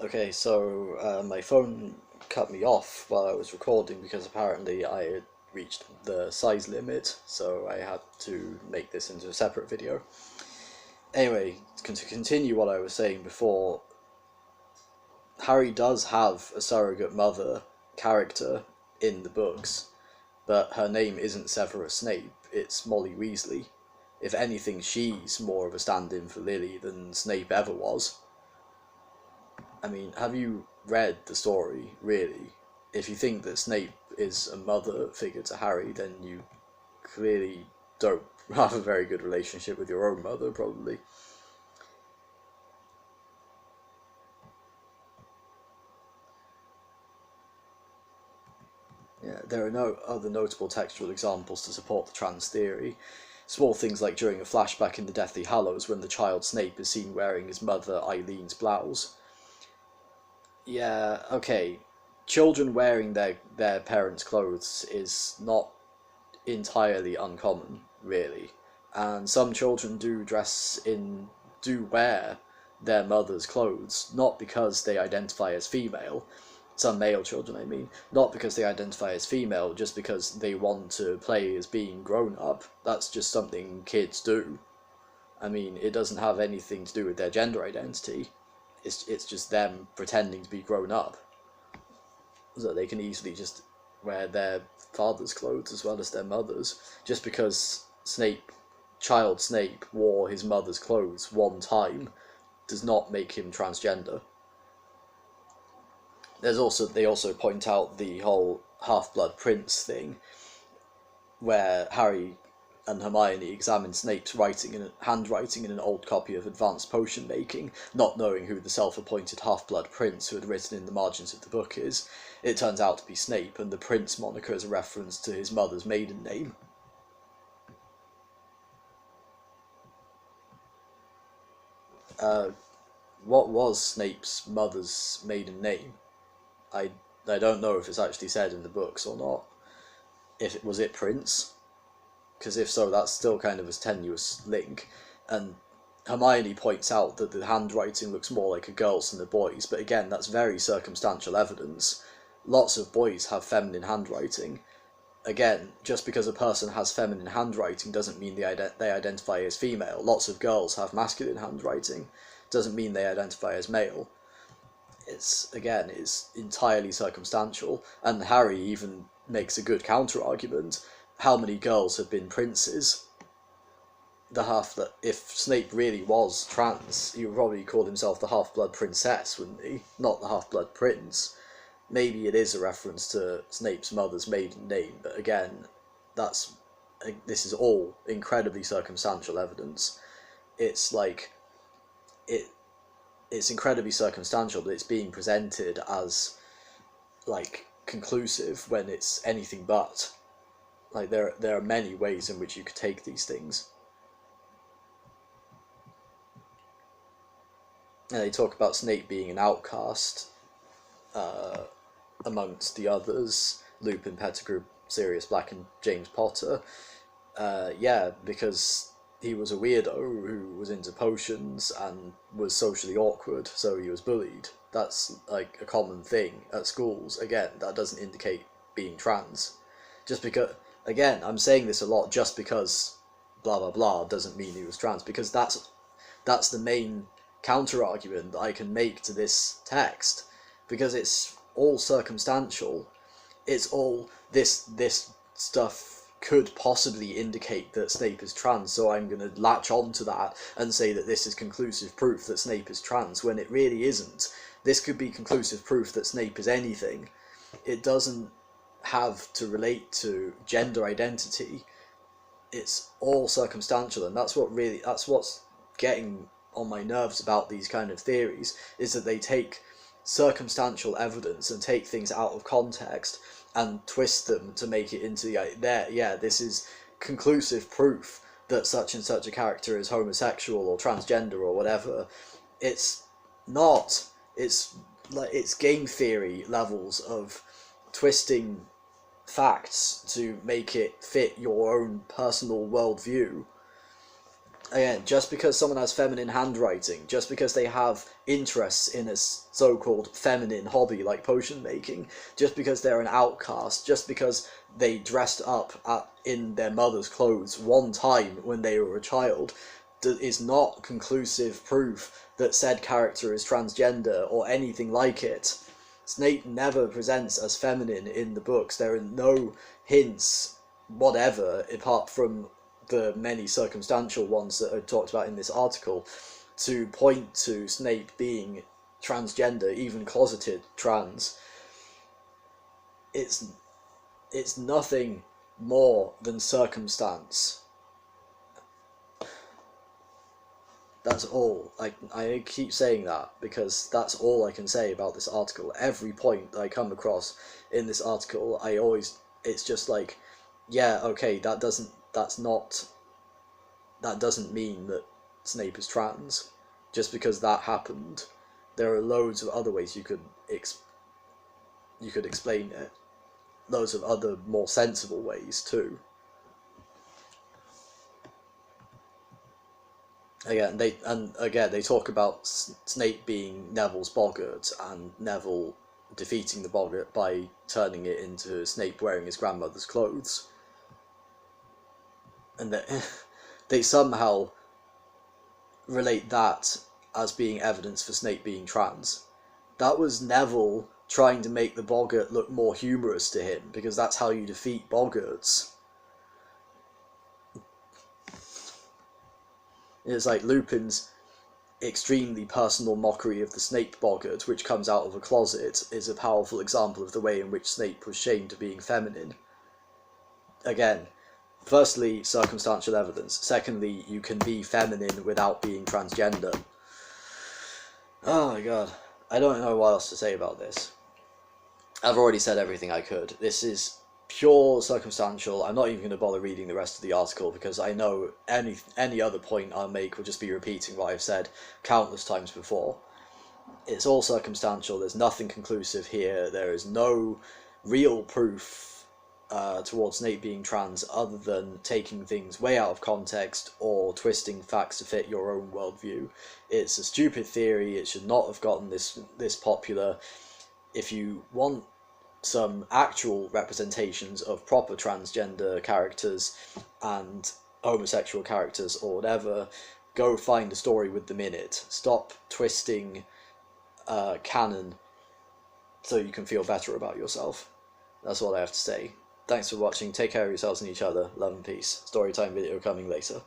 Okay, so my phone cut me off while I was recording because apparently I had reached the size limit, so I had to make this into a separate video. Anyway, to continue what I was saying before, Harry does have a surrogate mother character in the books, but her name isn't Severus Snape, it's Molly Weasley. If anything, she's more of a stand-in for Lily than Snape ever was. I mean, have you read the story, really? If you think that Snape is a mother figure to Harry, then you clearly don't have a very good relationship with your own mother, probably. Yeah, there are no other notable textual examples to support the trans theory. Small things like during a flashback in the Deathly Hallows when the child Snape is seen wearing his mother Eileen's blouse. Yeah, okay. Children wearing their parents' clothes is not entirely uncommon, really. And some children do wear their mother's clothes, not because they identify as female, some male children, I mean, not because they identify as female, just because they want to play as being grown up. That's just something kids do. I mean, it doesn't have anything to do with their gender identity. It's just them pretending to be grown up, so they can easily just wear their father's clothes as well as their mother's. Just because child Snape, wore his mother's clothes one time, does not make him transgender. They also point out the whole Half-Blood Prince thing, where Harry and Hermione examine Snape's handwriting in an old copy of Advanced Potion Making, not knowing who the self-appointed Half-Blood Prince who had written in the margins of the book is. It turns out to be Snape, and the Prince moniker is a reference to his mother's maiden name. What was Snape's mother's maiden name? I don't know if it's actually said in the books or not. Was it Prince? Because if so, that's still kind of a tenuous link. And Hermione points out that the handwriting looks more like a girl's than a boy's, but again, that's very circumstantial evidence. Lots of boys have feminine handwriting. Again, just because a person has feminine handwriting doesn't mean they identify as female. Lots of girls have masculine handwriting. Doesn't mean they identify as male. It's entirely circumstantial, and Harry even makes a good counter-argument. How many girls have been princes? If Snape really was trans, he would probably call himself the Half-Blood Princess, wouldn't he? Not the Half-Blood Prince. Maybe it is a reference to Snape's mother's maiden name, but again, this is all incredibly circumstantial evidence. It's incredibly circumstantial, but it's being presented as conclusive when it's anything but. There are many ways in which you could take these things. And they talk about Snape being an outcast amongst the others, Lupin, Pettigrew, Sirius Black, and James Potter. Yeah, because he was a weirdo who was into potions and was socially awkward, so he was bullied. That's a common thing at schools. Again, that doesn't indicate being trans. Just because, again, I'm saying this a lot, just because blah blah blah doesn't mean he was trans, because that's the main counter-argument that I can make to this text, because it's all circumstantial. It's all this stuff could possibly indicate that Snape is trans, so I'm going to latch on to that and say that this is conclusive proof that Snape is trans, when it really isn't. This could be conclusive proof that Snape is anything. It doesn't have to relate to gender identity. It's all circumstantial, and that's what's getting on my nerves about these kind of theories, is that they take circumstantial evidence and take things out of context and twist them to make it into this is conclusive proof that such and such a character is homosexual or transgender or whatever. It's not. It's game theory levels of twisting facts to make it fit your own personal worldview. Again, just because someone has feminine handwriting, just because they have interests in a so-called feminine hobby like potion making, just because they're an outcast, just because they dressed up in their mother's clothes one time when they were a child, is not conclusive proof that said character is transgender or anything like it. Snape never presents as feminine in the books. There are no hints whatever, apart from the many circumstantial ones that are talked about in this article, to point to Snape being transgender, even closeted trans. It's nothing more than circumstance. That's all. I keep saying that because that's all I can say about this article. Every point that I come across in this article, it's just like, yeah, okay, that doesn't mean that Snape is trans. Just because that happened, there are loads of other ways you could explain it. Loads of other more sensible ways too. Again, they talk about Snape being Neville's boggart and Neville defeating the boggart by turning it into Snape wearing his grandmother's clothes. And they somehow relate that as being evidence for Snape being trans. That was Neville trying to make the boggart look more humorous to him, because that's how you defeat boggarts. It's like Lupin's extremely personal mockery of the Snape boggart, which comes out of a closet, is a powerful example of the way in which Snape was shamed to being feminine. Again, firstly, circumstantial evidence. Secondly, you can be feminine without being transgender. Oh my god. I don't know what else to say about this. I've already said everything I could. This is pure circumstantial. I'm not even going to bother reading the rest of the article because I know any other point I'll make will just be repeating what I've said countless times before. It's all circumstantial. There's nothing conclusive here. There is no real proof towards Snape being trans other than taking things way out of context or twisting facts to fit your own worldview. It's a stupid theory. It should not have gotten this popular. If you want some actual representations of proper transgender characters and homosexual characters or whatever, go find a story with them in it. Stop twisting canon so you can feel better about yourself. That's all I have to say. Thanks for watching. Take care of yourselves and each other. Love and peace. Storytime video coming later.